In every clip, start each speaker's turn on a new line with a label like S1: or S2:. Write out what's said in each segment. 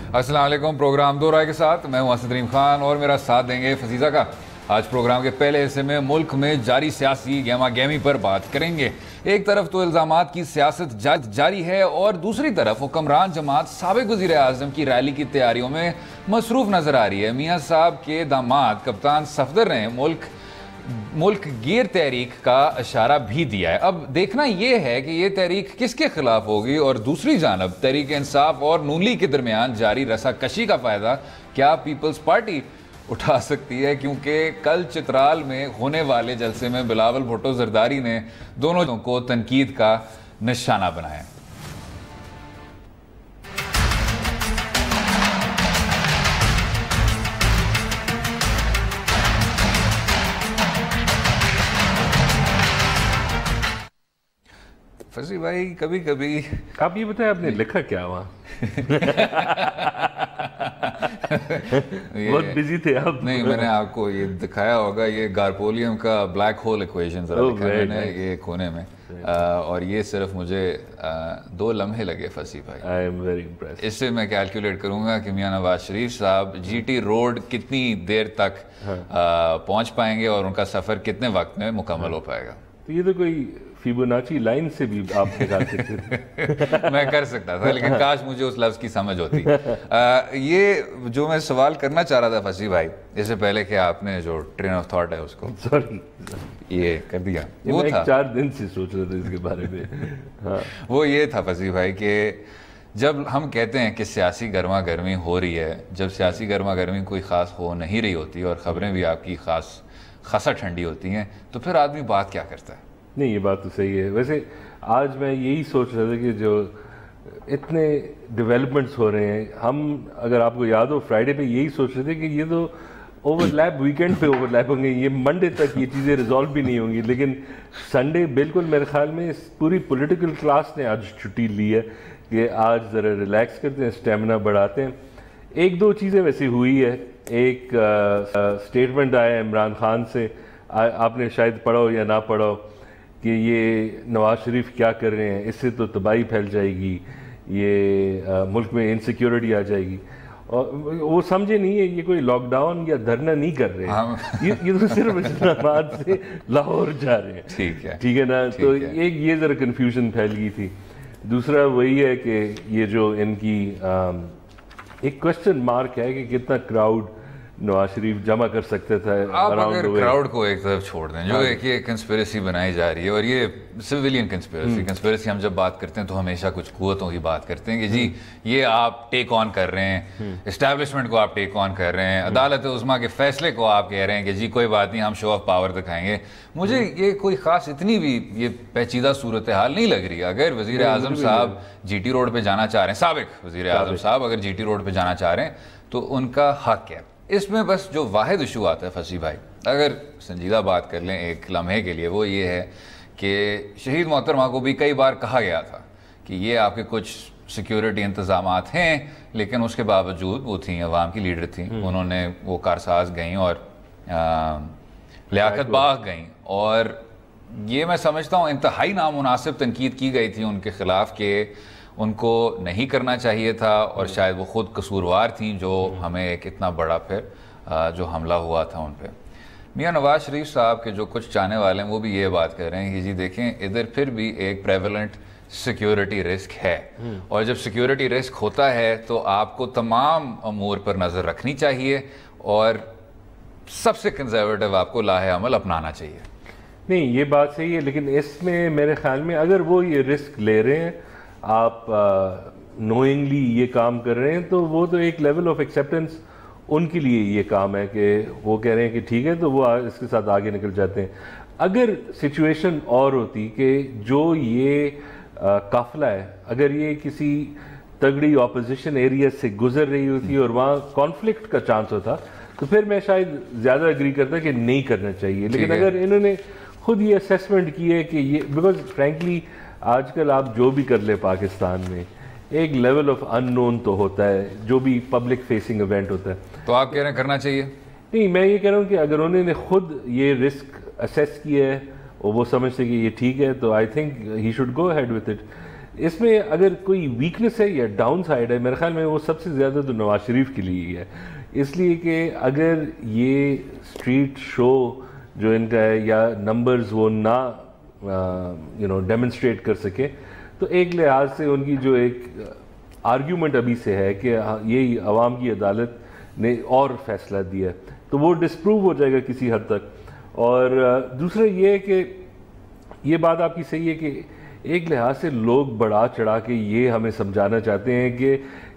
S1: अस्सलाम वालेकुम। प्रोग्राम दो राय के साथ मैं हूं असद रीम खान और मेरा साथ देंगे फजीज़ा का। आज प्रोग्राम के पहले हिस्से में मुल्क में जारी सियासी गहमा गहमी पर बात करेंगे। एक तरफ तो इल्ज़ामात की सियासत जारी है और दूसरी तरफ हुक्मरान जमात साबिक़ वज़ीर आज़म की रैली की तैयारियों में मसरूफ़ नज़र आ रही है। मियाँ साहब के दामाद कप्तान सफदर ने मुल्क गिर तहरीक का इशारा भी दिया है। अब देखना यह है कि यह तहरीक किसके खिलाफ होगी और दूसरी जानब तहरीक इंसाफ और नून लीग के दरमियान जारी रसाकशी का फ़ायदा क्या पीपल्स पार्टी उठा सकती है, क्योंकि कल चित्राल में होने वाले जलसे में बिलावल भुट्टो जरदारी ने दोनों को तनकीद का निशाना बनाया। फसी भाई, कभी कभी
S2: आप ये बताएं आपने लिखा क्या वहाँ? बहुत बिजी थे आप।
S1: नहीं, मैंने आपको ये दिखाया होगा, ये गारपोलियम का ब्लैक होल इक्वेशन जरा लिखा है मैंने ये कोने में, और ये सिर्फ मुझे 2 लम्हे लगे फसी भाई।
S2: I am very impressed.
S1: इससे मैं कैलकुलेट करूंगा कि मियां नवाज शरीफ साहब जीटी रोड कितनी देर तक पहुंच पाएंगे और उनका सफर कितने वक्त में मुकम्मल हो पाएगा।
S2: तो ये तो कोई फिबोनाची लाइन से भी आप निकाल सकते थे।
S1: मैं कर सकता था, लेकिन काश मुझे उस लफ्ज़ की समझ होती। ये जो मैं सवाल करना चाह रहा था फसी भाई, इससे पहले कि आपने जो ट्रेन ऑफ थॉट है उसको
S2: सॉरी
S1: ये कर दिया,
S2: ये
S1: वो
S2: मैं
S1: था
S2: 4 दिन से सोच रहा था इसके बारे में। हाँ,
S1: वो ये था फसी भाई कि जब हम कहते हैं कि सियासी गर्मा गर्मी हो रही है, जब सियासी गर्मा गर्मी कोई ख़ास हो नहीं रही होती और ख़बरें भी आपकी खासा ठंडी होती हैं, तो फिर आदमी बात क्या करता है?
S2: नहीं ये बात तो सही है। वैसे आज मैं यही सोच रहा था कि जो इतने डेवलपमेंट्स हो रहे हैं, हम अगर आपको याद हो फ्राइडे पे यही सोच रहे थे कि ये तो ओवरलैप वीकेंड पे ओवरलैप होंगे, ये मंडे तक ये चीज़ें रिजॉल्व भी नहीं होंगी, लेकिन संडे बिल्कुल मेरे ख्याल में पूरी पॉलिटिकल क्लास ने आज छुट्टी ली है कि आज ज़रा रिलैक्स करते हैं, स्टेमिना बढ़ाते हैं। 1-2 चीज़ें वैसे हुई है। एक स्टेटमेंट आया इमरान खान से, आपने शायद पढ़ा हो या ना पढ़ा हो, कि ये नवाज शरीफ क्या कर रहे हैं, इससे तो तबाही फैल जाएगी, ये मुल्क में इनसिक्योरिटी आ जाएगी। और वो समझे नहीं है ये कोई लॉकडाउन या धरना नहीं कर रहे हैं, ये तो सिर्फ इस्लामाबाद से लाहौर जा रहे हैं। ठीक है ना। तो एक ये ज़रा कन्फ्यूजन फैल गई थी। दूसरा वही है कि ये जो इनकी एक क्वेश्चन मार्क है कि कितना क्राउड नवाज शरीफ जमा कर सकते थे।
S1: आप अगर क्राउड को एक तरफ छोड़ दें, जो एक ये कंस्पिरेसी बनाई जा रही है, और ये सिविलियन कंस्पिरेसी हम जब बात करते हैं तो हमेशा कुछ कुव्वतों की बात करते हैं कि जी ये आप टेक ऑन कर रहे हैं, इस्टेब्लिशमेंट को आप टेक ऑन कर रहे हैं, अदालत उस्मा के फैसले को आप कह रहे हैं कि जी कोई बात नहीं, हम शो ऑफ पावर दिखाएंगे। मुझे ये कोई ख़ास इतनी भी ये पेचीदा सूरत हाल नहीं लग रही। अगर वज़ीर आज़म साहब जीटी रोड पर जाना चाह रहे हैं, साबिक़ वज़ीर आज़म साहब अगर जीटी रोड पर जाना चाह रहे हैं तो उनका हक है। इसमें बस जो वाहिद इशू आता है फसी भाई, अगर संजीदा बात कर लें एक लम्हे के लिए, वो ये है कि शहीद मोहतरमा को भी कई बार कहा गया था कि ये आपके कुछ सिक्योरिटी इंतज़ामात हैं, लेकिन उसके बावजूद वो थी अवाम की लीडर थी, उन्होंने वो कारसाज गईं और लियाकत बाग गईं, और ये मैं समझता हूँ इंतहाई नामुनासिब तनकीद की गई थी उनके ख़िलाफ़ कि उनको नहीं करना चाहिए था, और शायद वो ख़ुद कसूरवार थी जो हमें एक इतना बड़ा फिर जो हमला हुआ था उन पर। मियाँ नवाज शरीफ साहब के जो कुछ चाहने वाले हैं वो भी ये बात कर रहे हैं कि जी देखें, इधर फिर भी एक प्रेवलेंट सिक्योरिटी रिस्क है, और जब सिक्योरिटी रिस्क होता है तो आपको तमाम अमूर पर नज़र रखनी चाहिए और सबसे कंजर्वेटिव आपको लाहे अमल अपनाना चाहिए।
S2: नहीं ये बात सही है, लेकिन इसमें मेरे ख्याल में अगर वो ये रिस्क ले रहे हैं, आप नोइंगली ये काम कर रहे हैं, तो वो तो एक लेवल ऑफ एक्सेप्टेंस उनके लिए ये काम है कि वो कह रहे हैं कि ठीक है, तो वो इसके साथ आगे निकल जाते हैं। अगर सिचुएशन और होती कि जो ये काफिला है, अगर ये किसी तगड़ी ऑपोजिशन एरिया से गुजर रही होती और वहाँ कॉन्फ्लिक्ट का चांस होता, तो फिर मैं शायद ज़्यादा एग्री करता कि नहीं करना चाहिए। लेकिन अगर इन्होंने खुद ये असेसमेंट की है कि ये, बिकॉज फ्रेंकली आजकल आप जो भी कर ले पाकिस्तान में एक लेवल ऑफ अननोन तो होता है, जो भी पब्लिक फेसिंग इवेंट होता है।
S1: तो आप कह रहे हैं करना चाहिए?
S2: नहीं, मैं ये कह रहा हूँ कि अगर उन्होंने खुद ये रिस्क असेस किया है और वो समझते कि ये ठीक है, तो I think he should go ahead with it. इसमें अगर कोई वीकनेस है या डाउन साइड है, मेरे ख्याल में वो सबसे ज़्यादा तो नवाज शरीफ के लिए ही है। इसलिए कि अगर ये स्ट्रीट शो जो इनका है या नंबर्स वो ना डेमोन्स्ट्रेट कर सके, तो एक लिहाज से उनकी जो एक आर्ग्यूमेंट अभी से है कि यही अवाम की अदालत ने और फैसला दिया, तो वो डिस्प्रूव हो जाएगा किसी हद तक। और दूसरा ये है कि ये बात आपकी सही है कि एक लिहाज से लोग बढ़ा चढ़ा के ये हमें समझाना चाहते हैं कि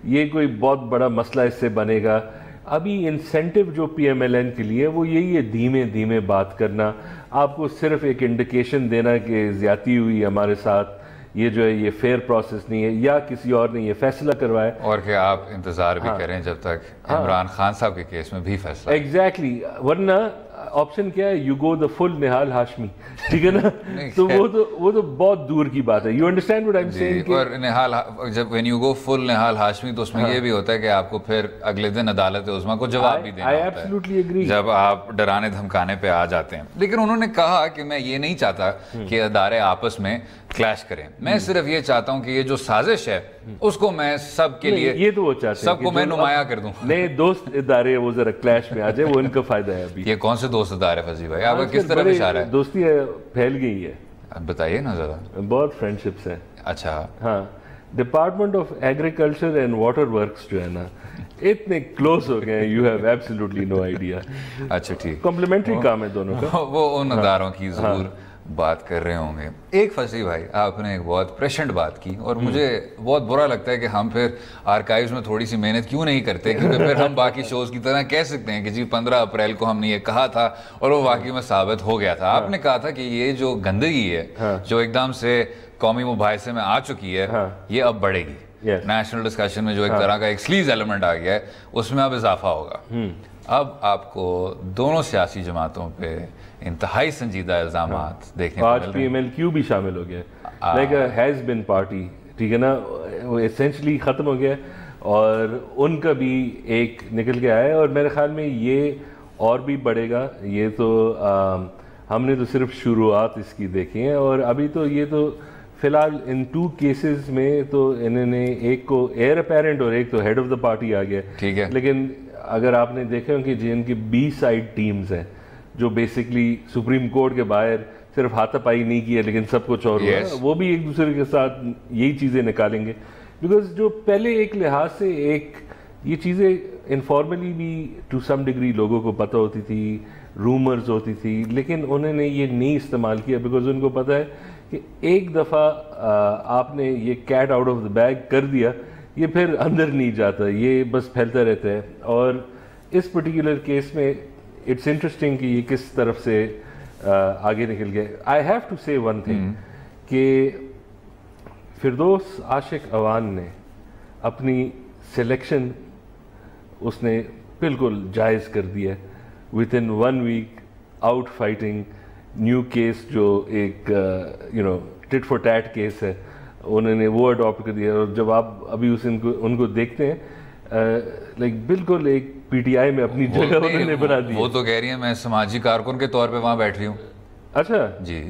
S2: ये कोई बहुत बड़ा मसला इससे बनेगा। अभी इंसेंटिव जो पीएमएलएन के लिए वो यही है, धीमे धीमे बात करना, आपको सिर्फ एक इंडिकेशन देना कि ज़्यादती हुई हमारे साथ, ये जो है ये फेयर प्रोसेस नहीं है या किसी और ने ये फैसला करवाया,
S1: और कि आप इंतज़ार भी करें जब तक इमरान खान साहब के केस में भी फैसला।
S2: एग्जैक्टली, वरना ऑप्शन क्या है, यू गो द फुल निहाल हाशमी, ठीक है ना। तो वो तो बहुत दूर की बात है। You understand what I am saying.
S1: और निहाल, जब व्हेन यू गो फुल निहाल हाशमी, तो उसमें ये भी होता है कि आपको फिर अगले दिन अदालत उज़्मा को जवाब भी देना होता है।
S2: Absolutely agree.
S1: जब आप डराने धमकाने पे आ जाते हैं। लेकिन उन्होंने कहा कि मैं ये नहीं चाहता कि अदारे आपस में क्लैश करें, मैं सिर्फ ये चाहता हूँ कि ये जो साजिश है उसको मैं सबके लिए,
S2: ये तो वो चाहते हैं
S1: सबको मैं नुमाया कर दूं।
S2: नए दोस्त इदारे वो जरा क्लैश में आ जाए, वो इनका फायदा है। अभी
S1: ये कौन से दोस्त इदारे फजी भाई, आपका किस तरफ इशारा है?
S2: दोस्ती फैल गई है,
S1: अब बताइए ना जरा।
S2: बहुत फ्रेंडशिप्स है।
S1: अच्छा,
S2: हाँ, department of agriculture and water works जो है ना, इतने क्लोज हो गए हैं, you have absolutely no idea.
S1: अच्छा ठीक,
S2: कॉम्प्लीमेंट्री काम है दोनों का।
S1: वो उन अदारों की जरूर बात कर रहे होंगे। एक फसी भाई, आपने एक बहुत प्रेशेंट बात की और मुझे बहुत बुरा लगता है कि हम फिर आर्काइव्स में थोड़ी सी मेहनत क्यों नहीं करते, क्योंकि फिर हम बाकी शोज की तरह कह सकते हैं कि जी 15 अप्रैल को हमने ये कहा था और वो वाकई में साबित हो गया था। आपने कहा था कि ये जो गंदगी है जो एकदम से कौमी मुबाहिसे में आ चुकी है, ये अब बढ़ेगी। नेशनल डिस्कशन में जो एक तरह का एक स्लीज एलिमेंट आ गया है, उसमें अब इजाफा होगा। अब आपको दोनों सियासी जमातों पे इंतहाई संजीदा इल्जामात देखने को मिल रहे हैं।
S2: आज पीएमएलक्यू भी शामिल हो गया, लाइक हैज बिन पार्टी, ठीक है ना, वो एसेंशली खत्म हो गया और उनका भी एक निकल के आया है। और मेरे ख्याल में ये और भी बढ़ेगा। ये तो हमने तो सिर्फ शुरुआत इसकी देखी है और अभी तो ये तो फिलहाल इन 2 केसेस में तो इन्होंने एक को एयर अपेरेंट और एक तो हेड ऑफ द पार्टी आ गया,
S1: ठीक है।
S2: लेकिन अगर आपने देखा कि जिनकी बी साइड टीम्स हैं जो बेसिकली सुप्रीम कोर्ट के बाहर सिर्फ हाथापाई नहीं किया लेकिन सब कुछ और हुआ, वो भी एक दूसरे के साथ यही चीज़ें निकालेंगे। बिकॉज जो पहले एक लिहाज से एक ये चीज़ें इनफॉर्मली भी टू सम डिग्री लोगों को पता होती थी, रूमर्स होती थी, लेकिन उन्होंने ये नहीं इस्तेमाल किया बिकॉज उनको पता है कि एक दफ़ा आपने ये cat out of the bag कर दिया, ये फिर अंदर नहीं जाता, ये बस फैलता रहता है। और इस पर्टिकुलर केस में इट्स इंटरेस्टिंग कि ये किस तरफ से आगे निकल गया। आई हैव टू से वन थिंग कि फिरदौस आशिक अवान ने अपनी सिलेक्शन उसने बिल्कुल जायज़ कर दिया। Within 1 week out fighting new case जो एक टिट फॉर टैट केस है, उन्होंने वो अडॉप्ट कर दिया। और जब आप अभी उनको देखते हैं लाइक बिल्कुल एक पीटीआई में अपनी जगह उन्होंने बना दी।
S1: वो तो कह रही है मैं समाजी कारकुन के तौर पे वहां बैठ रही हूँ।
S2: अच्छा
S1: जी,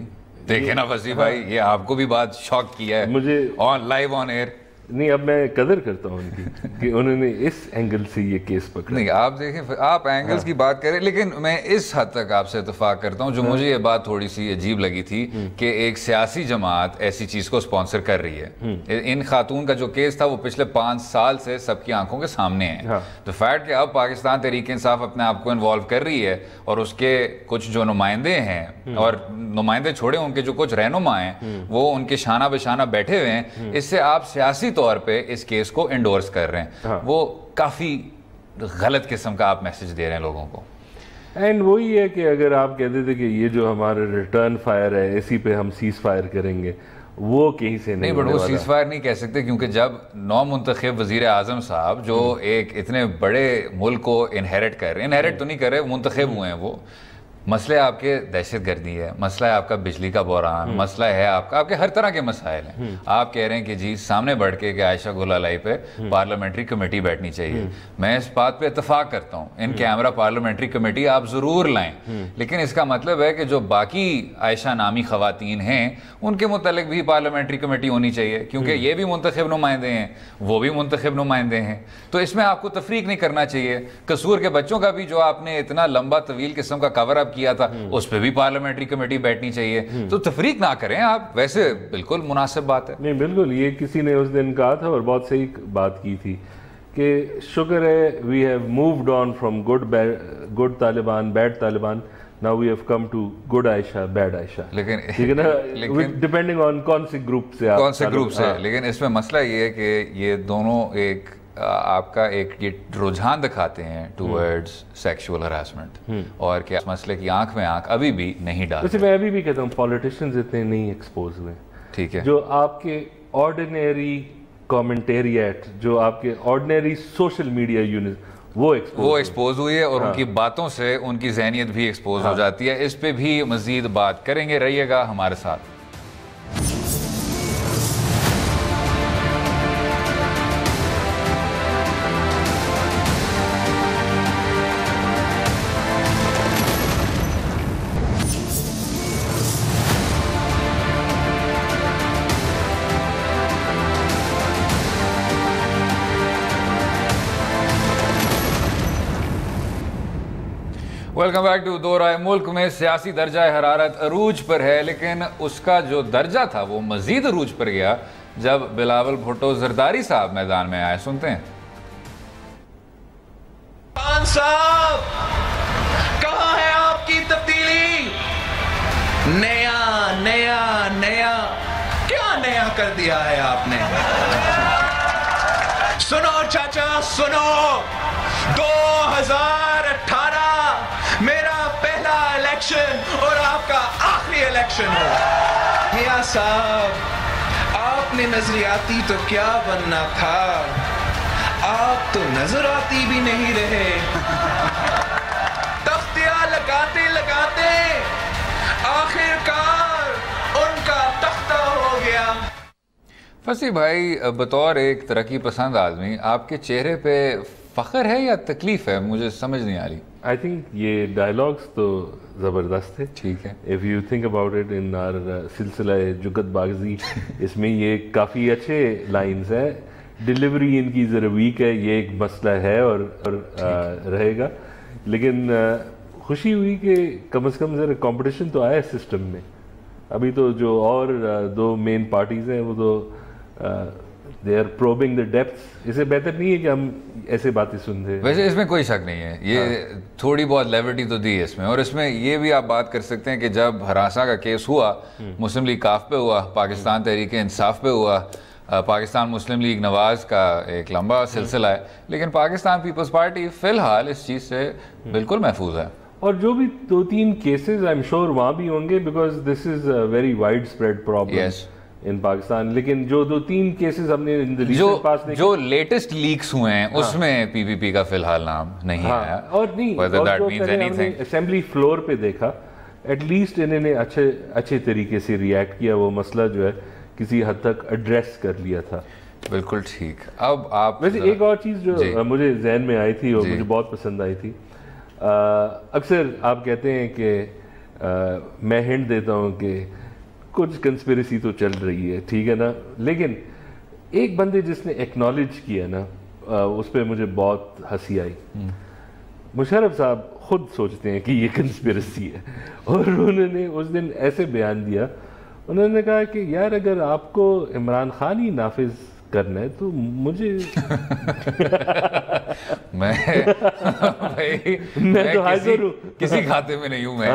S1: देखे ना फसी भाई, ये आपको भी बात शॉक किया है
S2: मुझे
S1: ऑन लाइव ऑन एयर।
S2: नहीं, अब मैं कदर करता हूँ उनकी कि उन्होंने इस एंगल से ये केस पकड़ा।
S1: नहीं, आप देखें, आप एंगल्स की बात करें, लेकिन मैं इस हद तक आपसे इत्तेफाक करता हूँ। जो मुझे ये बात थोड़ी सी अजीब लगी थी कि एक सियासी जमात ऐसी चीज को स्पॉन्सर कर रही है। इन खातून का जो केस था वो पिछले 5 साल से सबकी आंखों के सामने है। तो फैक्ट कि अब पाकिस्तान तहरीक इंसाफ अपने आप को इन्वॉल्व कर रही है और उसके कुछ जो नुमाइंदे हैं, और नुमाइंदे छोड़े, उनके जो कुछ रहनुमा हैं वो उनके शाना बेशाना बैठे हुए हैं, इससे आप सियासी तौर पे इस केस को इंडोर्स कर रहे हैं। वो काफी गलत किस्म का आप मैसेज दे रहे हैं लोगों को।
S2: एंड वही है कि अगर आप कहते थे कि ये जो हमारा रिटर्न फायर है इसी पे हम सीज फायर करेंगे, वो कहीं से नहीं,
S1: बट वो सीज फायर नहीं कह सकते, क्योंकि जब नौ मुंतखब वजीर आजम साहब जो एक इतने बड़े मुल्क को इनहेरिट कर रहे हैं, इनहेरिट तो नहीं कर रहे, मुंतखब हुए हैं, वो मसले आपके दहशतगर्दी है, मसला है आपका बिजली का बहरान, मसला है आपके हर तरह के मसाइल हैं। आप कह रहे हैं कि जी सामने बढ़ के कि आयशा गुलालाई पे पार्लियामेंट्री कमेटी बैठनी चाहिए। मैं इस बात पे इत्तेफाक करता हूँ, इन कैमरा पार्लियामेंट्री कमेटी आप ज़रूर लाएं, लेकिन इसका मतलब है कि जो बाकी आयशा नामी खवातीन हैं उनके मुतल्लिक भी पार्लियामेंट्री कमेटी होनी चाहिए, क्योंकि ये भी मुंतखब नुमाइंदे हैं, वो भी मुंतखब नुमाइंदे हैं। तो इसमें आपको तफरीक नहीं करना चाहिए। कसूर के बच्चों का भी जो आपने इतना लंबा तवील किस्म का कवर अप किया था, उस पर भी पार्लियामेंट्री कमेटी बैठनी चाहिए। तो तफरीक ना करें आप, वैसे बिल्कुल मुनासिब बात है।
S2: नहीं बिल्कुल, ये किसी ने उस दिन कहा था और बहुत सही बात की थी कि शुक्र है we have moved on from good Taliban, bad Taliban, now we have come to good Ayesha, bad Ayesha.
S1: लेकिन
S2: डिपेंडिंग ऑन कौन से ग्रुप से
S1: लेकिन इसमें मसला ये है कि ये दोनों एक आपका एक ये रुझान दिखाते हैं टूवर्ड्स सेक्सुअल हरासमेंट, और क्या मसले की आंख में आंख अभी भी नहीं डालते।
S2: वैसे मैं अभी भी कहता हूँ पॉलिटिशियंस इतने नहीं एक्सपोज हुए।
S1: ठीक है,
S2: जो आपके ऑर्डिनरी कमेंटेरिएट, जो आपके ऑर्डिनरी सोशल मीडिया यूनिट, वो
S1: एक्सपोज हुई है, और उनकी बातों से उनकी जहनियत भी एक्सपोज हो जाती है। इस पे भी मजीद बात करेंगे, रहिएगा हमारे साथ। वेलकम बैक टू दो राय। मुल्क में सियासी दर्जा हरारत अरूज पर है, लेकिन उसका जो दर्जा था वो मजीद अरूज पर गया जब बिलावल भुट्टो जरदारी साहब मैदान में आए। सुनते हैं।
S3: खान साहब, कहां है आपकी तब्दीली? नया नया नया, क्या नया कर दिया है आपने? सुनो चाचा सुनो, 2018 मेरा पहला इलेक्शन और आपका आखिरी इलेक्शन हो। मियां साहब, आपने नजरियाती तो क्या बनना था, आप तो नजर आती भी नहीं रहे। तख्तियां लगाते लगाते आखिरकार उनका तख्ता हो गया।
S1: फसी भाई, बतौर एक तरक्की पसंद आदमी, आपके चेहरे पे फख्र है या तकलीफ है? मुझे समझ नहीं आ रही।
S2: आई थिंक ये डायलॉग्स तो ज़बरदस्त है।
S1: ठीक है,
S2: if you think about it in are सिलसिला जुगत बागजी, इसमें ये काफ़ी अच्छे लाइंस हैं। डिलीवरी इनकी ज़रा वीक है, ये एक मसला है और रहेगा, लेकिन खुशी हुई कि कम से कम ज़रा कंपटीशन तो आया सिस्टम में। अभी तो जो और दो मेन पार्टीज़ हैं वो तो they are probing the depths. इससे बेहतर नहीं है कि हम ऐसे बातें सुनते हैं।
S1: वैसे इसमें कोई शक नहीं है, ये थोड़ी बहुत लेविटी तो दी है इसमें। और इसमें ये भी आप बात कर सकते हैं कि जब हरासा का केस हुआ, मुस्लिम लीग काफ पे हुआ, पाकिस्तान तहरीक इंसाफ पे हुआ, पाकिस्तान मुस्लिम लीग नवाज का एक लंबा सिलसिला है, लेकिन पाकिस्तान पीपल्स पार्टी फिलहाल इस चीज़ से बिल्कुल महफूज है।
S2: और जो भी 2-3 केसेस आई एम श्योर वहाँ भी होंगे, because this is a very wide spread problem in Pakistan. लेकिन जो 2-3 केसेस हमने
S1: जो लेटेस्ट लीक्स हुए हैं उसमें पीपीपी का फिलहाल नाम नहीं आया।
S2: और नहीं, असेंबली फ्लोर पे देखा, एटलीस्ट इन्होंने अच्छे तरीके से रिएक्ट किया, वो मसला जो है किसी हद तक एड्रेस कर लिया था।
S1: बिल्कुल ठीक। अब आप
S2: वैसे एक और चीज़ जो मुझे जहन में आई थी और मुझे बहुत पसंद आई थी, अक्सर आप कहते हैं कि मैं हिंट देता हूँ कि कुछ कंस्पिरेसी तो चल रही है, ठीक है ना, लेकिन एक बंदे जिसने एक्नॉलेज किया ना, उस पर मुझे बहुत हंसी आई। मुशर्रफ साहब खुद सोचते हैं कि ये कंस्पिरेसी है, और उन्होंने उस दिन ऐसे बयान दिया, उन्होंने कहा कि यार अगर आपको इमरान खान ही नाफिज करना है तो मुझे मैं
S1: तो किसी खाते में नहीं हूँ मैं।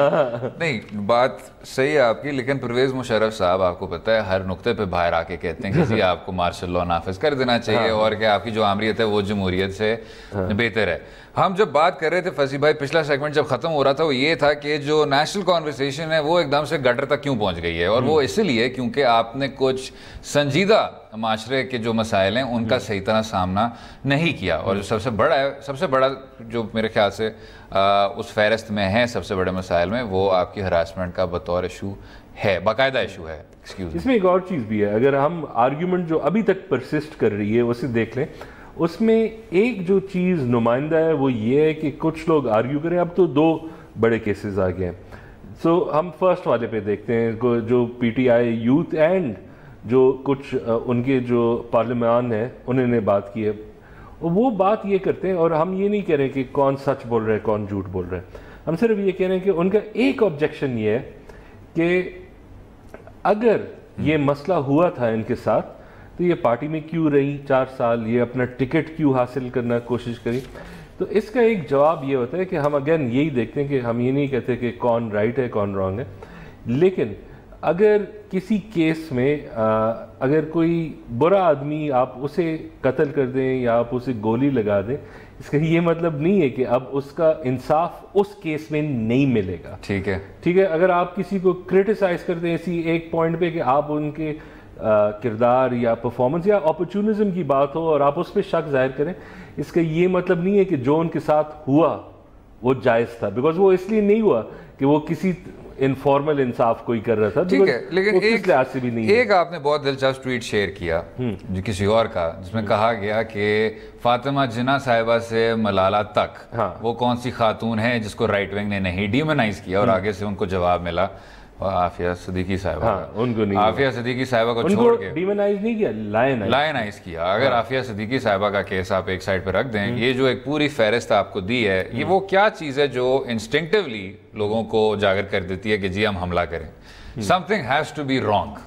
S1: नहीं, बात सही है आपकी, लेकिन परवेज मुशर्रफ साहब आपको पता है हर नुक्ते पे बाहर आके कहते हैं कि जी आपको मार्शल लॉ नाफिज कर देना चाहिए और कि आपकी जो आमरीत है वो जमहूरियत से बेहतर है। हम जब बात कर रहे थे फसी भाई, पिछला सेगमेंट जब खत्म हो रहा था, वो ये था कि जो नेशनल कॉन्वर्सेशन है वो एकदम से गटर तक क्यों पहुंच गई है, और वो इसलिए क्योंकि आपने कुछ संजीदा माशरे के जो मसाइल हैं उनका सही तरह सामना नहीं किया। और जो सबसे बड़ा जो मेरे ख्याल से उस फहरिस्त में है सबसे बड़े मसाइल में, वो आपकी हरासमेंट का बतौर इशू है, बाकायदा इशू है। एक्सक्यूज,
S2: इसमें एक और चीज़ भी है, अगर हम आर्ग्यूमेंट जो अभी तक परसिस्ट कर रही है उसे देख लें, उसमें एक जो चीज़ नुमाइंदा है वो ये है कि कुछ लोग आर्ग्यू करें। अब तो 2 बड़े केसेस आ गए हैं। सो हम फर्स्ट वाले पे देखते हैं, जो पीटीआई यूथ एंड जो कुछ उनके जो पार्लियामान है उन्होंने बात की है, वो बात ये करते हैं, और हम ये नहीं कह रहे कि कौन सच बोल रहा है कौन झूठ बोल रहा है, हम सिर्फ ये कह रहे हैं कि उनका एक ऑब्जेक्शन ये है कि अगर ये मसला हुआ था इनके साथ तो ये पार्टी में क्यों रही 4 साल, ये अपना टिकट क्यों हासिल करना कोशिश करी। तो इसका एक जवाब ये होता है कि हम अगेन यही देखते हैं कि हम ये नहीं कहते कि कौन राइट है कौन रॉन्ग है, लेकिन अगर किसी केस में अगर कोई बुरा आदमी आप उसे कत्ल कर दें या आप उसे गोली लगा दें, इसका ये मतलब नहीं है कि अब उसका इंसाफ उस केस में नहीं मिलेगा।
S1: ठीक है।
S2: अगर आप किसी को क्रिटिसाइज करते हैं इसी एक पॉइंट पे कि आप उनके किरदार या परफॉर्मेंस या अपॉर्चुनिज्म की बात हो और आप उस पर शक जाहिर करें, इसका ये मतलब नहीं है कि जो उनके साथ हुआ वो जायज़ था, बिकॉज वो इसलिए नहीं हुआ कि वो किसी इनफॉर्मल इंसाफ कोई कर रहा था।
S1: ठीक है, लेकिन एक
S2: लिहाज से भी नहीं
S1: एक आपने बहुत दिलचस्प ट्वीट शेयर किया जो किसी और का, जिसमें कहा गया कि फातिमा जिन्ना साहिबा से मलाला तक वो कौन सी खातून है जिसको राइट विंग ने नहीं डिमोनाइज किया, और आगे से उनको जवाब मिला आफिया सिद्दीकी साहिबा,
S2: उनको नहीं,
S1: आफिया सिद्दीकी साहिबा को छोड़ के
S2: डिमोनाइज नहीं किया, लायनाइज
S1: किया। अगर आफिया सिद्दीकी साहिबा का केस आप एक साइड पर रख दें, ये जो एक पूरी फहरिस्त आपको दी है, ये वो क्या चीज़ है जो इंस्टिंक्टिवली लोगों को उजागर कर देती है कि जी हम हमला करें, something has to be wrong.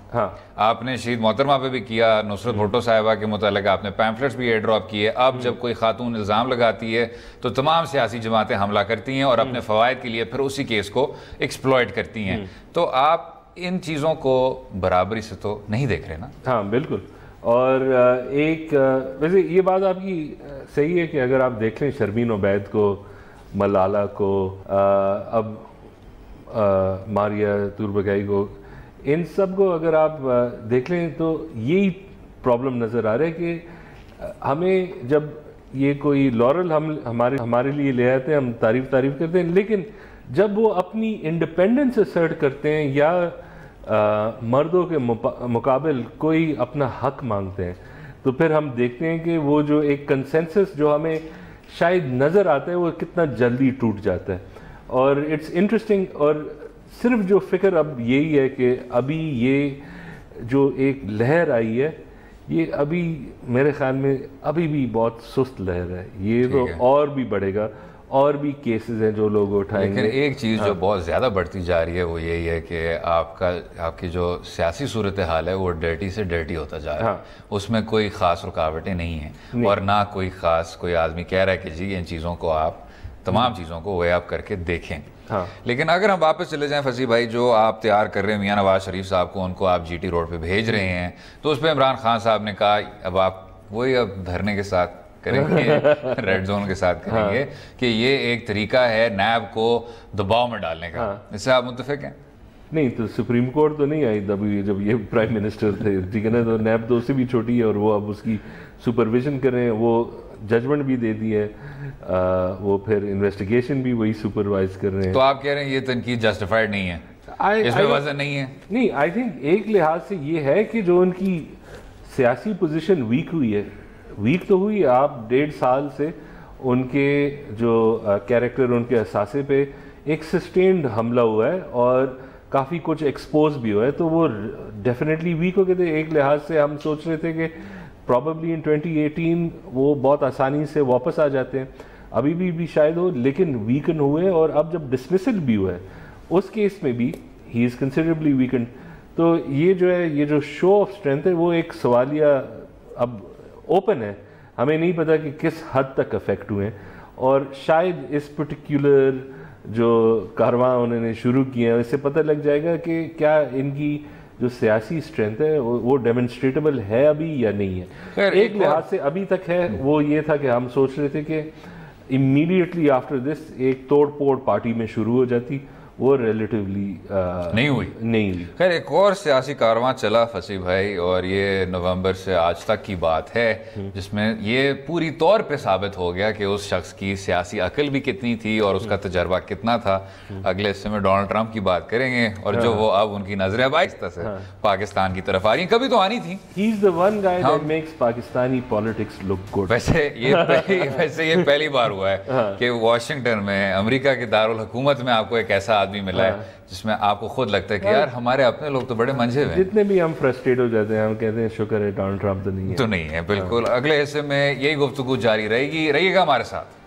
S1: आपने शहीद मोहतरमा पे भी किया, नुसरत भुट्टो साहिबा के मुतालिक आपने पैम्फलेट्स भी एयर ड्रॉप किए। अब जब कोई खातून इल्ज़ाम लगाती है तो तमाम सियासी जमातें हमला करती हैं और अपने फ़वाइद के लिए फिर उसी केस को एक्सप्लॉयट करती हैं। तो आप इन चीज़ों को बराबरी से तो नहीं देख रहे ना?
S2: हाँ बिल्कुल। और एक वैसे ये बात आपकी सही है कि अगर आप देख लें शर्मीन उबैद को, मलाला को, अब मारिया तुरबगाई को, इन सब को अगर आप देख लें तो यही प्रॉब्लम नज़र आ रहा है कि हमें जब ये कोई लॉरल हम हमारे लिए ले आते हैं, हम तारीफ करते हैं, लेकिन जब वो अपनी इंडिपेंडेंस असर्ट करते हैं या मर्दों के मुकाबिल कोई अपना हक मांगते हैं, तो फिर हम देखते हैं कि वो जो एक कंसेंसस जो हमें शायद नज़र आता है वो कितना जल्दी टूट जाता है। और इट्स इंटरेस्टिंग, और सिर्फ जो फिक्र अब यही है कि अभी ये जो एक लहर आई है, ये अभी मेरे ख्याल में अभी भी बहुत सुस्त लहर है, ये तो और भी बढ़ेगा, और भी केसेस हैं जो लोग उठाएंगे।
S1: लेकिन एक चीज़ जो बहुत ज़्यादा बढ़ती जा रही है वो यही है कि आपकी जो सियासी सूरत हाल है वो डर्टी से डर्टी होता जा रहा है। उसमें कोई ख़ास रुकावटें नहीं हैं और ना कोई आदमी कह रहा है कि जी इन चीज़ों को आप तमाम चीज़ों को वे आप करके देखें। लेकिन अगर हम वापस चले जाएं फसी भाई, जो आप तैयार कर रहे हैं मियां नवाज शरीफ साहब को, उनको आप जीटी रोड पे भेज रहे हैं, तो उस पर इमरान खान साहब ने कहा अब आप वही अब धरने के साथ करेंगे रेड जोन के साथ करेंगे कि ये एक तरीका है नैब को दबाव में डालने का। इससे आप मुत्तफिक हैं?
S2: नहीं, तो सुप्रीम कोर्ट तो नहीं आई तभी जब ये प्राइम मिनिस्टर थे, ठीक है ना, तो नैब तो उससे भी छोटी है और वो अब उसकी सुपरविजन करें, वो जजमेंट भी दे दी है, वो फिर इन्वेस्टिगेशन भी वही सुपरवाइज कर रहे हैं।
S1: तो आप कह रहे हैं ये तनकीद जस्टिफाइड नहीं है, इसमें वजह नहीं है?
S2: नहीं, आई थिंक एक लिहाज से ये है कि जो उनकी सियासी पोजीशन वीक हुई है, वीक तो हुई, आप 1.5 साल से उनके जो कैरेक्टर, उनके असासे पे एक सस्टेन्ड हमला हुआ है और काफ़ी कुछ एक्सपोज भी हुआ है, तो वो डेफिनेटली वीक हो गए थे। एक लिहाज से हम सोच रहे थे कि प्रॉबेबली इन 2018 वो बहुत आसानी से वापस आ जाते हैं, अभी भी शायद हो, लेकिन वीकन हुए, और अब जब डिसमिसल भी हुआ है उस केस में भी ही इज़ कंसिडरेबली वीकन। तो ये जो है, ये जो शो ऑफ स्ट्रेंथ है वो एक सवालिया अब ओपन है, हमें नहीं पता कि किस हद तक अफेक्ट हुए हैं, और शायद इस पर्टिकुलर जो कारवां उन्होंने शुरू किए हैं इससे पता लग जाएगा कि क्या इनकी जो सियासी स्ट्रेंथ है वो डेमोन्स्ट्रेटेबल है अभी या नहीं है। एक लिहाज से अभी तक है, वो ये था कि हम सोच रहे थे कि इमीडिएटली आफ्टर दिस एक तोड़ फोड़ पार्टी में शुरू हो जाती, वो रिलेटिवली
S1: नहीं हुई। खैर एक और सियासी कारवां चला फसी भाई, और ये नवंबर से आज तक की बात है, जिसमें ये पूरी तौर पे साबित हो गया कि उस शख्स की सियासी अकल भी कितनी थी और उसका तजर्बा कितना था। अगले हिस्से में डोनाल्ड ट्रंप की बात करेंगे, और जो वो अब उनकी नजरें अब आहिस्ता से पाकिस्तान की तरफ आ रही हैं, कभी तो आनी थी।
S2: He is the one guy that makes Pakistani politics look good.
S1: वैसे ये पहली बार हुआ है कि वॉशिंगटन में, अमेरिका के दारुल हुकूमत में आपको एक ऐसा आदमी मिला है जिसमें आपको खुद लगता है कि यार हमारे अपने लोग तो बड़े मंझे हुए हैं।
S2: जितने भी हम फ्रस्ट्रेट हो जाते हैं, हम कहते हैं शुक्र है डोनाल्ड ट्रंप तो नहीं है।
S1: बिल्कुल। अगले हिस्से में यही गुफ्तगू जारी रहेगी, रहिएगा हमारे साथ।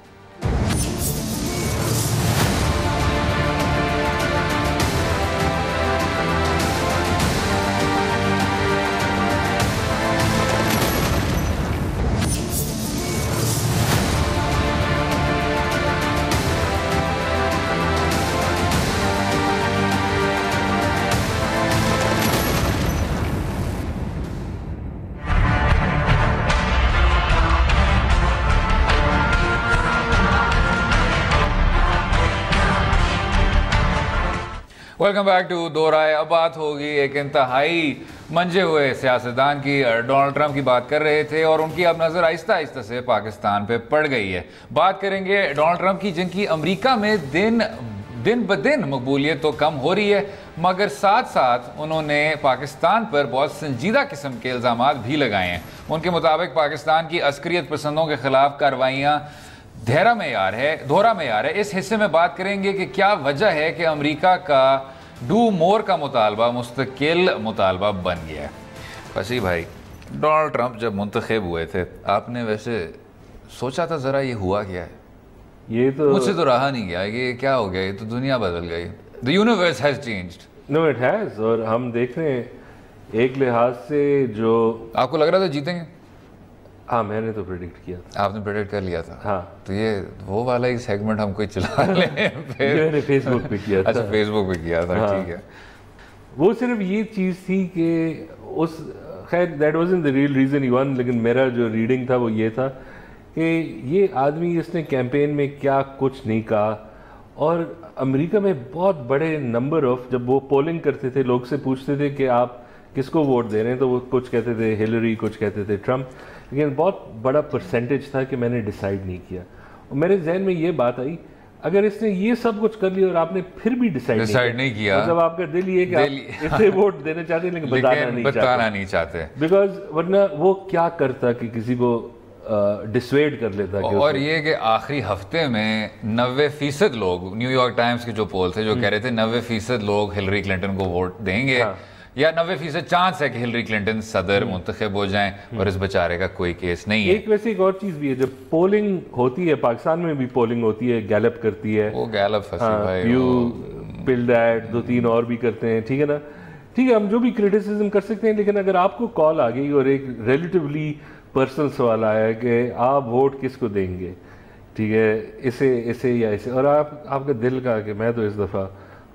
S1: वेलकम बैक टू दो राय। अब बात होगी एक इंतहाई मंजे हुए सियासतदान की। डोनाल्ड ट्रंप की बात कर रहे थे और उनकी अब नज़र आहिस्ता आहिस्ता से पाकिस्तान पे पड़ गई है। बात करेंगे डोनाल्ड ट्रंप की, जिनकी अमेरिका में दिन ब दिन मकबूलियत तो कम हो रही है, मगर साथ साथ उन्होंने पाकिस्तान पर बहुत संजीदा किस्म के इल्ज़ामात भी लगाए हैं। उनके मुताबिक पाकिस्तान की अस्करियत पसंदों के खिलाफ कार्रवाइयाँ दोहरा मेयार है। इस हिस्से में बात करेंगे कि क्या वजह है कि अमेरिका का डू मोर का मुतालबा मुस्तकिल मुतालबा बन गया है। फसी भाई, डोनाल्ड ट्रंप जब मुंतखब हुए थे, आपने वैसे सोचा था ज़रा ये हुआ क्या है?
S2: ये तो
S1: मुझसे तो रहा नहीं गया कि क्या हो गया, ये तो दुनिया बदल गई। The universe has changed.
S2: No it has. और हम देख रहे हैं एक लिहाज से जो
S1: आपको लग रहा था जीतेंगे।
S2: हाँ, मैंने तो प्रेडिक्ट किया था।
S1: आपने प्रेडिक्ट कर लिया था?
S2: हाँ।
S1: तो ये वो वाला ही सेगमेंट हम कोई चला लें फिर।
S2: मैंने फेसबुक पे किया था।
S1: अच्छा, फेसबुक पे किया था।
S2: हाँ।
S1: ठीक है।
S2: वो सिर्फ ये चीज़ थी कि उस खैर that wasn't the real reason he one, लेकिन मेरा जो रीडिंग था वो ये था कि ये आदमी, इसने कैंपेन में क्या कुछ नहीं कहा। और अमेरिका में बहुत बड़े नंबर ऑफ, जब वो पोलिंग करते थे, लोग से पूछते थे कि आप किसको वोट दे रहे हैं, तो वो कुछ कहते थे हिलरी, कुछ कहते थे ट्रंप, लेकिन बहुत बड़ा परसेंटेज था कि मैंने डिसाइड नहीं किया। और मेरे जहन में ये बात आई, अगर इसने ये सब कुछ कर लिया और आपने फिर भी डिसाइड नहीं किया, मतलब आपका दिल ये कि आप इसे वोट देने चाहते हैं लेकिन बताना नहीं चाहते, बिकॉज वरना वो क्या करता कि किसी को डिसवेड कर लेता।
S1: और ये कि आखिरी हफ्ते में 90% लोग, न्यूयॉर्क टाइम्स के जो पोल थे जो कह रहे थे 90% लोग हिलरी क्लिंटन को वोट देंगे। हाँ। या 90% चांस है कि हिलरी क्लिंटन सदर मुंतखब हो जाएं, और इस बेचारे का कोई केस नहीं है।
S2: वैसे एक और चीज भी है, जब पोलिंग होती है, पाकिस्तान में भी पोलिंग होती है, गैलप करती है,
S1: वो गैलप भाई,
S2: यू पिल दैट, 2-3 और भी करते हैं, ठीक है ना। ठीक है, हम जो भी क्रिटिसिज्म कर सकते हैं, लेकिन अगर आपको कॉल आ गई और एक रिलेटिवली पर्सनल सवाल आया कि आप वोट किसको देंगे, ठीक है, इसे या इसे, और आपका दिल का कि मैं तो इस दफ़ा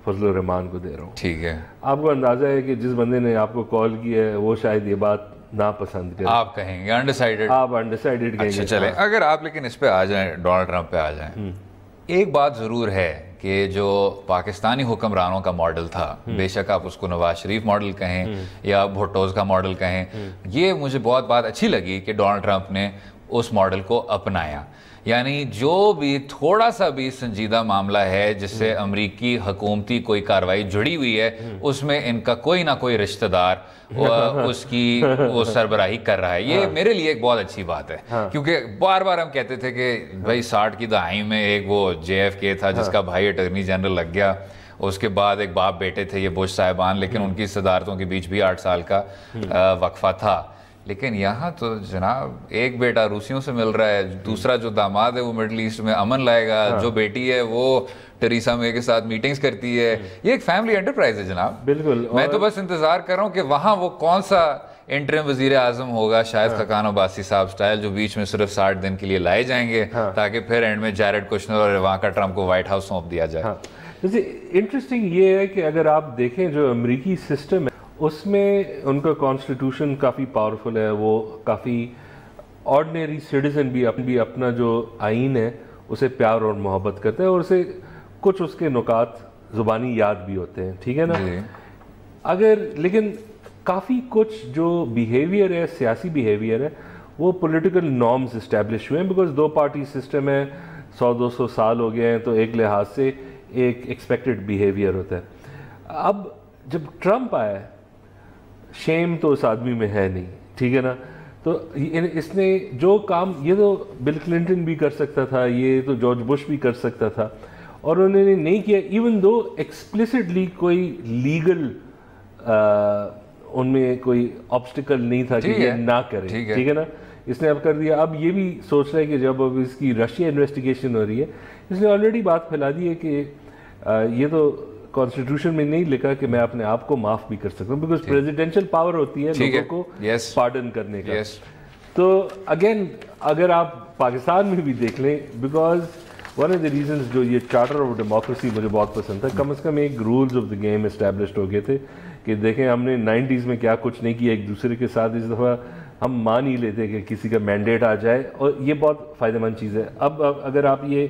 S2: फजल रहमान को दे रहा हूँ, ठीक है, आपको अंदाजा है कि जिस बंदे ने आपको कॉल किया है वो शायद ये बात ना पसंद करे,
S1: आप कहेंगे अनडिसाइडेड,
S2: आप अनडिसाइडेड कहेंगे।
S1: अच्छा चले, अगर आप लेकिन इस पे आ जाएं, डोनाल्ड ट्रंप पे आ जाएं, एक बात ज़रूर है कि जो पाकिस्तानी हुक्मरानों का मॉडल था, बेशक आप उसको नवाज शरीफ मॉडल कहें या भुट्टोज का मॉडल कहें, ये मुझे बहुत बात अच्छी लगी कि डोनाल्ड ट्रंप ने उस मॉडल को अपनाया। यानी जो भी थोड़ा सा भी संजीदा मामला है जिससे अमरीकी हुकूमती कोई कार्रवाई जुड़ी हुई है, उसमें इनका कोई ना कोई रिश्तेदार उसकी वो सरबराही कर रहा है। ये मेरे लिए एक बहुत अच्छी बात है, क्योंकि बार बार हम कहते थे कि भाई 60 की दहाई में एक वो JFK था जिसका भाई अटॉर्नी जनरल लग गया, उसके बाद एक बाप बेटे थे ये बुश साहिबान, लेकिन उनकी सदारतों के बीच भी 8 साल का वक्फा था। लेकिन यहाँ तो जनाब एक बेटा रूसियों से मिल रहा है, दूसरा जो दामाद है वो मिडल ईस्ट में अमन लाएगा, जो बेटी है वो टेरेसा मे के साथ मीटिंग्स करती है। ये एक फैमिली एंटरप्राइज है जनाब। बिल्कुल। मैं तो बस इंतजार कर रहा हूँ कि वहाँ वो कौन सा इंटरिम वजीर आजम होगा, शायद खकान अब्बासी साहब स्टाइल, जो बीच में सिर्फ 60 दिन के लिए लाए जाएंगे, ताकि फिर एंड में जैरेड कुशनर और इवांका ट्रंप को व्हाइट हाउस सौंप दिया जाए।
S2: जैसे इंटरेस्टिंग ये है कि अगर आप देखें जो अमेरिकी सिस्टम है उसमें उनका कॉन्स्टिट्यूशन काफ़ी पावरफुल है, वो काफ़ी ऑर्डिनरी सिटीजन भी अपना जो आइन है उसे प्यार और मोहब्बत करता है और उसे कुछ उसके नुकात ज़ुबानी याद भी होते हैं, ठीक है ना। अगर लेकिन काफ़ी कुछ जो बिहेवियर है, सियासी बिहेवियर है, वो पॉलिटिकल नॉर्म्स इस्टेब्लिश हुए हैं, बिकॉज 2 पार्टी सिस्टम है, 100-200 साल हो गए हैं, तो एक लिहाज से एक एक्सपेक्टेड बिहेवियर होता है। अब जब ट्रंप आया, शेम तो उस आदमी में है नहीं, ठीक है ना, तो इसने जो काम, ये तो बिल क्लिंटन भी कर सकता था, ये तो जॉर्ज बुश भी कर सकता था, और उन्होंने नहीं किया, इवन दो एक्सप्लिसिटली कोई लीगल उनमें कोई ऑब्स्टिकल नहीं था कि ये ना करे, ठीक है ना। इसने अब कर दिया। अब ये भी सोच रहा है कि जब अब इसकी रशिया इन्वेस्टिगेशन हो रही है, इसने ऑलरेडी बात फैला दी है कि ये तो कॉन्स्टिट्यूशन में नहीं लिखा कि मैं अपने आप को माफ भी कर सकता हूँ, बिकॉज प्रेसिडेंशियल पावर होती है लोगों को पार्डन करने का। तो अगेन अगर आप पाकिस्तान में भी देख लें, because one of the reasons जो ये चार्टर ऑफ डेमोक्रेसी मुझे बहुत पसंद था, कम से कम एक rules of the game established हो गए थे कि देखें हमने 90s में क्या कुछ नहीं किया एक दूसरे के साथ, इस दफ़ा हम मान ही लेते कि किसी का मैंडेट आ जाए, और ये बहुत फ़ायदेमंद चीज़ है। अब अगर आप ये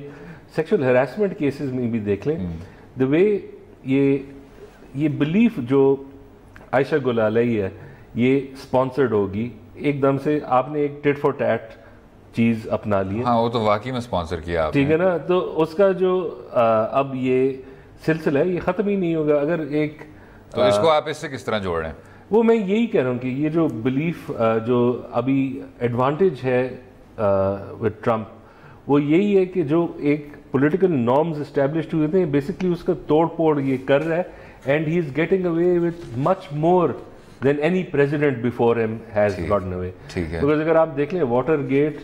S2: सेक्सुअल हरासमेंट केसेस में भी देख लें, द वे ये बिलीफ जो आयशा गुलाली है ये स्पॉन्सर्ड होगी, एकदम से आपने एक टिट फॉर टैट चीज़ अपना ली है।
S1: हाँ, वो तो वाकई में स्पॉन्सर किया आपने,
S2: ठीक है ना। तो उसका जो अब ये सिलसिला है ये ख़त्म ही नहीं होगा। अगर एक
S1: तो इसको आप इससे किस तरह जोड़ रहे हैं?
S2: वो मैं यही कह रहा हूँ कि ये जो बिलीफ जो अभी एडवांटेज है विद ट्रम्प, वो यही है कि जो एक पॉलिटिकल नॉर्म्स एस्टैब्लिश्ड हुए थे, बेसिकली उसका तोड़ फोड़ ये कर रहा है, and he is getting away with much more than any president before him has gotten away.
S1: ठीक है,
S2: बिकॉज अगर आप देख लें वाटर गेट,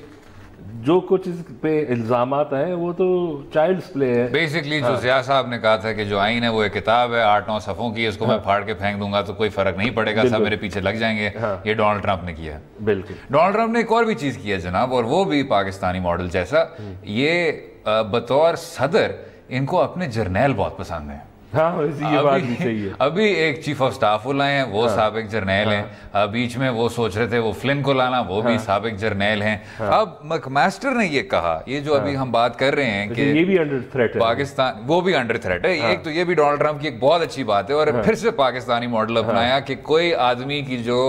S2: जो कुछ इस पे इल्जामात हैं वो तो चाइल्ड्स प्ले है
S1: बेसिकली। जो ज़िया साहब ने कहा था कि जो आईन है वो एक किताब है 8-9 सफ़ों की, इसको मैं फाड़ के फेंक दूंगा तो कोई फर्क नहीं पड़ेगा, सब मेरे पीछे लग जाएंगे। ये डोनाल्ड ट्रंप ने किया।
S2: बिल्कुल,
S1: डोनाल्ड ट्रंप ने एक और भी चीज़ की है जनाब, और वो भी पाकिस्तानी मॉडल जैसा। ये बतौर सदर इनको अपने जर्नैल बहुत पसंद है।
S2: हाँ, ये बात भी सही है।
S1: अभी एक चीफ ऑफ स्टाफ वो लाए हैं, वो साबिक जर्नैल हैं। बीच में वो सोच रहे थे वो फ्लिन को लाना, वो भी साबिक जर्नैल हैं। अब मैकमास्टर ने ये कहा, ये जो अभी हम बात कर रहे हैं कि
S2: ये भी अंडर थ्रेट है,
S1: पाकिस्तान वो भी अंडर थ्रेट है। एक तो ये भी डोनाल्ड ट्रंप की एक बहुत अच्छी बात है, और फिर से पाकिस्तानी मॉडल अपनाया कि कोई आदमी की जो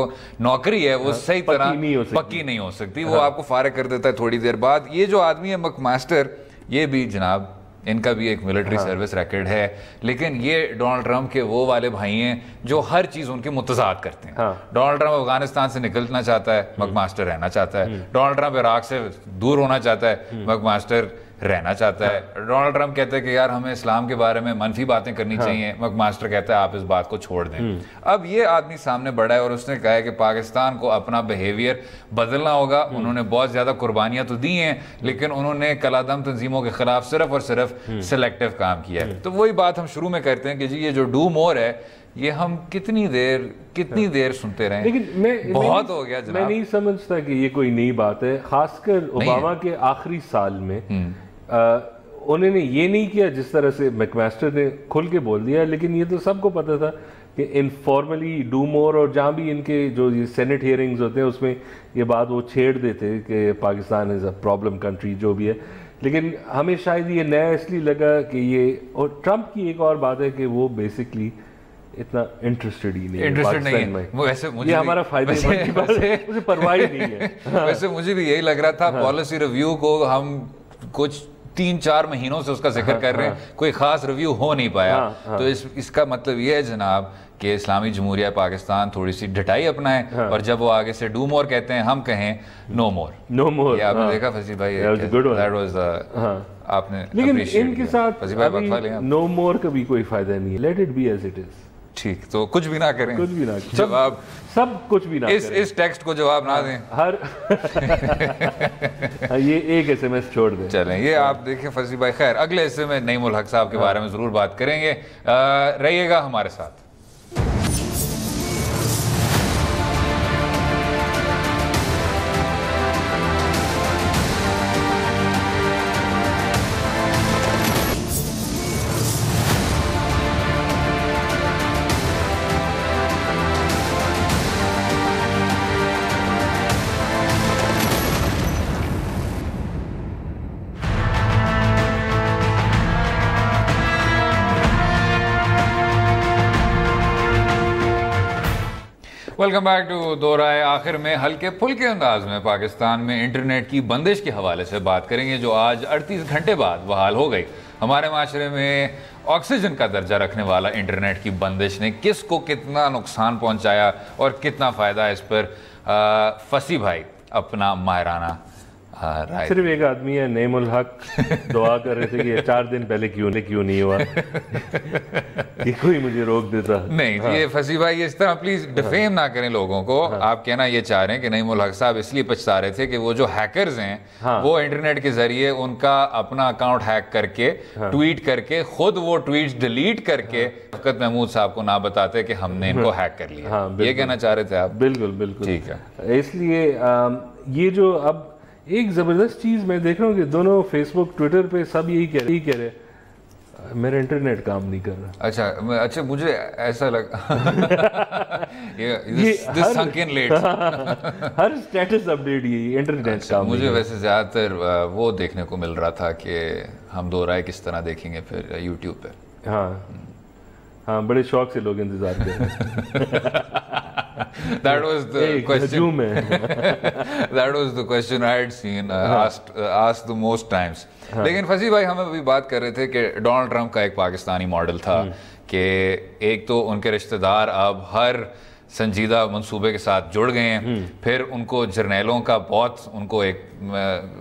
S1: नौकरी है वो सही तरह पक्की नहीं हो सकती, वो आपको फारिग कर देता है थोड़ी देर बाद। ये जो आदमी है मैकमास्टर, ये भी जनाब इनका भी एक मिलिट्री सर्विस रिकॉर्ड है, लेकिन ये डोनाल्ड ट्रंप के वो वाले भाई हैं जो हर चीज उनके मुतजाद करते हैं। डोनाल्ड ट्रंप अफगानिस्तान से निकलना चाहता है, मैकमास्टर रहना चाहता है। डोनाल्ड ट्रंप इराक से दूर होना चाहता है, मैकमास्टर रहना चाहता है। डोनाल्ड ट्रंप कहते हैं कि यार हमें इस्लाम के बारे में मनफी बातें करनी चाहिए, मैकमास्टर कहता है आप इस बात को छोड़ दें। अब ये आदमी सामने बढ़ा है और उसने कहा है कि पाकिस्तान को अपना बिहेवियर बदलना होगा। उन्होंने बहुत ज्यादा कुर्बानियां तो दी हैं, लेकिन उन्होंने कलादम तंजीमों के खिलाफ सिर्फ और सिर्फ सिलेक्टिव काम किया है। तो वही बात हम शुरू में करते हैं कि जी ये जो डू मोर है, ये हम कितनी देर सुनते रहे,
S2: लेकिन
S1: बहुत हो गया जनाब।
S2: मैं नहीं समझता कि ये कोई नई बात है, खासकर ओबामा के आखिरी साल में उन्होंने ये नहीं किया जिस तरह से मैकमास्टर ने खुल के बोल दिया, लेकिन ये तो सबको पता था कि इनफॉर्मली डू मोर, और जहाँ भी इनके जो ये सेनेट हियरिंग्स होते हैं उसमें ये बात वो छेड़ देते कि Pakistan is a problem country, जो भी है। लेकिन हमें शायद ये नया इसलिए लगा कि ये, और ट्रंप की एक और बात है कि वो बेसिकली इतना इंटरेस्टेड ही नहीं है पाकिस्तान में।
S1: वैसे मुझे
S2: ये हमारा फायदेमंद की बात है, मुझे परवाह ही नहीं है।
S1: वैसे मुझे भी यही लग रहा था। पॉलिसी रिव्यू को हम कुछ 3-4 महीनों से उसका जिक्र कर रहे हैं, कोई खास रिव्यू हो नहीं पाया। तो इसका मतलब ये है जनाब कि इस्लामी जमहूरिया पाकिस्तान थोड़ी सी ढटाई अपनाए, और जब वो आगे से डू मोर कहते हैं हम कहें नो मोर। ये आपने देखा फसी भाई, आपने
S2: लेकिन इनके साथ नो मोर का भी कोई फायदा नहीं है। Let it be as it is.
S1: ठीक, तो कुछ भी ना करें,
S2: कुछ भी ना करें,
S1: जवाब
S2: सब कुछ भी ना करें,
S1: इस टेक्स्ट को जवाब ना दें,
S2: हर ये एक SMS छोड़ दें।
S1: चलें, ये आप देखें फसी भाई। खैर, अगले हिस्से में नईमुल हक साहब के बारे में जरूर बात करेंगे, रहिएगा हमारे साथ। वेलकम बैक टू दो राय। आखिर में हल्के फुल्के अंदाज में पाकिस्तान में इंटरनेट की बंदिश के हवाले से बात करेंगे, जो आज 38 घंटे बाद बहाल हो गई। हमारे माशरे में ऑक्सीजन का दर्जा रखने वाला इंटरनेट की बंदिश ने किसको कितना नुकसान पहुंचाया और कितना फ़ायदा इस पर फसी भाई अपना माहिराना राय।
S2: सिर्फ एक आदमी है नईमुल हक, दुआ कर रहे थे कि 4 दिन पहले क्यों नहीं हुआ कि कोई मुझे रोक देता।
S1: नहीं ये फसी भाई इस तरह प्लीज डिफेम ना करें लोगों को। आप कहना ये चाह रहे हैं कि नईमुल हक साहब इसलिए पछता रहे थे कि वो जो हैकर्स हैं वो इंटरनेट के जरिए उनका अपना अकाउंट हैक करके ट्वीट करके खुद वो ट्वीट डिलीट करके शफकत महमूद साहब को ना बताते कि हमने इनको हैक कर लिया। ये कहना चाह रहे थे आप?
S2: बिल्कुल बिल्कुल
S1: ठीक है।
S2: इसलिए ये जो अब एक ज़बरदस्त चीज़ मैं देख रहा हूँ कि दोनों फेसबुक ट्विटर पे सब यही कह रहे मेरा इंटरनेट काम नहीं कर रहा।
S1: अच्छा मुझे ऐसा लगा
S2: हर स्टेटस अपडेट यही इंटरनेट काम।
S1: मुझे वैसे ज़्यादातर वो देखने को मिल रहा था कि हम दो राय किस तरह देखेंगे फिर यूट्यूब पे।
S2: हाँ, बड़े शौक से लोग इंतजार कर रहे
S1: That was the question. That was the question I had seen asked the most times. लेकिन फसी भाई हम अभी बात कर रहे थे कि डोनाल्ड ट्रंप का एक पाकिस्तानी मॉडल था कि एक तो उनके रिश्तेदार अब हर संजीदा मंसूबे के साथ जुड़ गए हैं, फिर उनको जर्नैलों का बहुत उनको एक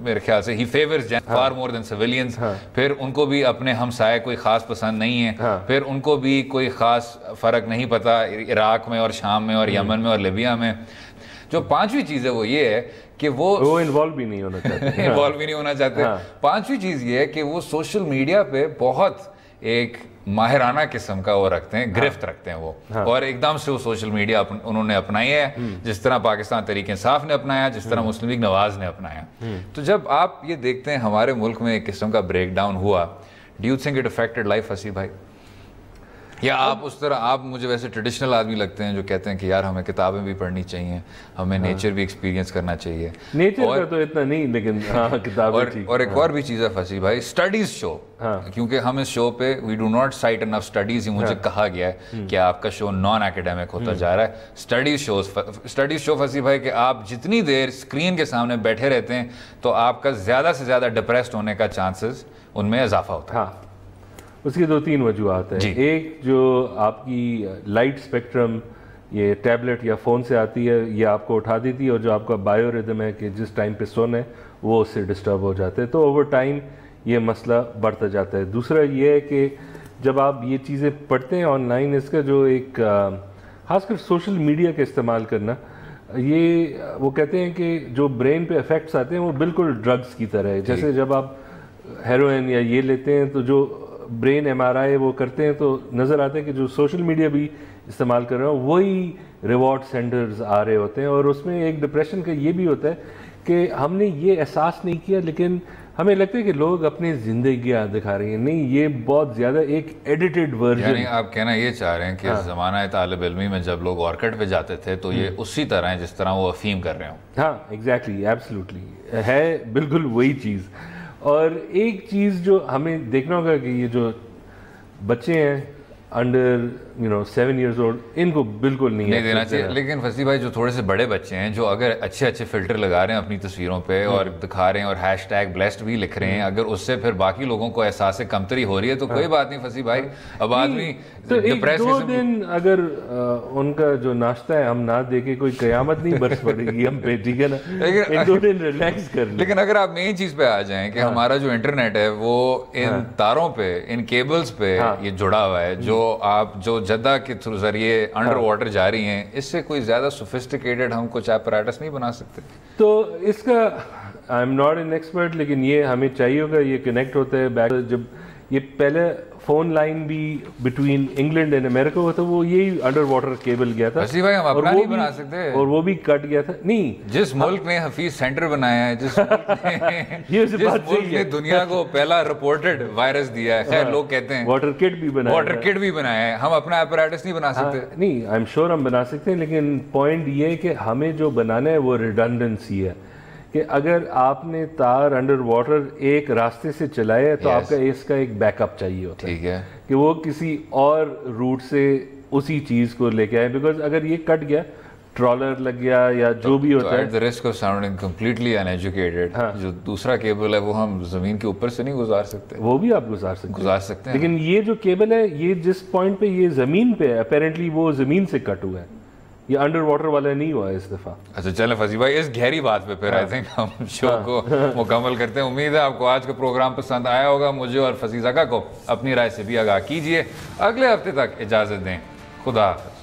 S1: मेरे ख्याल से ही फेवर्स फार मोर देन सिविलियंस, फिर उनको भी अपने हमसाये कोई ख़ास पसंद नहीं है, फिर उनको भी कोई ख़ास फ़र्क नहीं पता इराक़ में और शाम में और यमन में और लिबिया में। जो पांचवी चीज़ है वो ये है कि वो
S2: इन्वॉल्व भी नहीं होना चाहते
S1: इन्वॉल्व भी नहीं होना चाहते। पांचवी चीज़ ये है कि वो सोशल मीडिया पे बहुत एक माहिराना किस्म का वो रखते हैं, गिरफ्त रखते हैं वो। और एकदम से वो सोशल मीडिया उन्होंने अपनाई है, जिस तरह पाकिस्तान तहरीक इंसाफ ने अपनाया, जिस तरह मुस्लिम लीग नवाज ने अपनाया। तो जब आप ये देखते हैं हमारे मुल्क में एक किस्म का ब्रेक डाउन हुआ, do you think it affected life फसी भाई? या आप उस तरह, आप मुझे वैसे ट्रेडिशनल आदमी लगते हैं जो कहते हैं कि यार हमें किताबें भी पढ़नी चाहिए, हमें नेचर भी एक्सपीरियंस करना चाहिए।
S2: नेचर का तो इतना नहीं, लेकिन किताबें
S1: और एक और भी चीज़ है फसी भाई, स्टडीज शो। क्योंकि हम इस शो पे we do not cite enough studies, मुझे कहा गया है कि आपका शो नॉन एकेडमिक होता जा रहा है। स्टडीज शो फसी भाई कि आप जितनी देर स्क्रीन के सामने बैठे रहते हैं तो आपका ज़्यादा से ज़्यादा डिप्रेस्ड होने का चांसेस उनमें इजाफा होता है।
S2: उसकी 2-3 वजूहत है। एक जो आपकी लाइट स्पेक्ट्रम ये टैबलेट या फ़ोन से आती है, ये आपको उठा देती है, और जो आपका बायो रिदम है कि जिस टाइम पे सोना है वो उससे डिस्टर्ब हो जाते हैं, तो ओवर टाइम ये मसला बढ़ता जाता है। दूसरा ये है कि जब आप ये चीज़ें पढ़ते हैं ऑनलाइन, इसका जो एक खासकर सोशल मीडिया का इस्तेमाल करना, ये वो कहते हैं कि जो ब्रेन पे इफ़ेक्ट्स आते हैं वो बिल्कुल ड्रग्स की तरह है। जैसे जब आप हेरोइन या ये लेते हैं तो जो ब्रेन MRI वो करते हैं तो नज़र आता है कि जो सोशल मीडिया भी इस्तेमाल कर रहे हो वही रिवॉर्ड सेंटर्स आ रहे होते हैं। और उसमें एक डिप्रेशन का ये भी होता है कि हमने ये एहसास नहीं किया, लेकिन हमें लगता है कि लोग अपनी जिंदगियां दिखा रही हैं। नहीं, ये बहुत ज़्यादा एक एडिटेड वर्जन।
S1: यानी आप कहना ये चाह रहे हैं कि ज़माना तालिब इल्मी में जब लोग ऑर्किड पे जाते थे तो ये उसी तरह है जिस तरह वो अफीम कर रहे हो।
S2: हाँ, एग्जैक्टली, एब्सोल्युटली है, बिल्कुल वही चीज़। और एक चीज़ जो हमें देखना होगा कि ये जो बच्चे हैं अंडर 7 years old, इनको बिल्कुल नहीं
S1: देना चाहिए। लेकिन फसी भाई जो थोड़े से बड़े बच्चे हैं जो अगर अच्छे अच्छे फिल्टर लगा रहे हैं अपनी तस्वीरों पे और दिखा रहे हैं और हैशटैग ब्लेस्ड भी लिख रहे हैं, अगर उससे फिर बाकी लोगों को एहसास कमतरी हो रही है तो कोई बात नहीं फसी भाई। अब आदमी
S2: तो 1-2 दिन अगर उनका जो नाश्ता है हम ना दे के कोई कयामत नहीं बरस पड़ेगी हम पे, ठीक है ना? 1-2 दिन रिलैक्स कर।
S1: लेकिन अगर आप मेन चीज पे आ जाएं कि हमारा जो इंटरनेट है वो इन तारों पे, इन केबल्स पे ये जुड़ा हुआ है, जो जद्दा के थ्रू जरिए अंडर वाटर जा रही हैं, इससे कोई ज्यादा सोफिस्टिकेटेड हम कुछ apparatus नहीं बना सकते?
S2: तो इसका I am not an expert, लेकिन ये हमें चाहिए होगा, ये कनेक्ट होता है बैक। जब ये पहले फोन लाइन भी बिटवीन इंग्लैंड एंड अमेरिका हुआ था, वो यही अंडर वाटर केबल गया था।
S1: भाई हम अपना नहीं बना सकते,
S2: और वो भी कट गया था। नहीं,
S1: जिस मुल्क ने हफीज सेंटर बनाया है, जिस मुल्क ने दुनिया को पहला रिपोर्टेड वायरस दिया है, खैर लोग कहते हैं वाटर किट भी बनाया है, हम अपना apparatus नहीं बना सकते?
S2: नहीं, आई एम श्योर हम बना सकते हैं, लेकिन पॉइंट ये है कि हमें जो बनाना है वो रिडंडेंसी है कि अगर आपने तार अंडर वाटर एक रास्ते से चलाया है तो आपका इसका एक बैकअप चाहिए होता है, ठीक है, कि वो किसी और रूट से उसी चीज़ को लेके आए। बिकॉज अगर ये कट गया ट्रॉलर लग गया या जो भी होता है।
S1: At the risk of sounding completely uneducated, जो दूसरा केबल है वो हम जमीन के ऊपर से नहीं गुजार सकते।
S2: वो भी आप गुजार सकते हैं, लेकिन ये जो केबल है ये जिस पॉइंट पे ये जमीन पे है, अपेरेंटली वो जमीन से कट हुआ है, ये अंडर वाटर वाला नहीं हुआ है इस दफा।
S1: अच्छा चलें फजी भाई, इस गहरी बात पे फिर आई थिंक हम शो को मुकम्मल करते हैं। उम्मीद है आपको आज का प्रोग्राम पसंद आया होगा। मुझे और फजीज़ा को अपनी राय से भी आगाह कीजिए। अगले हफ्ते तक इजाज़त दें। खुदा हाफ़िज़।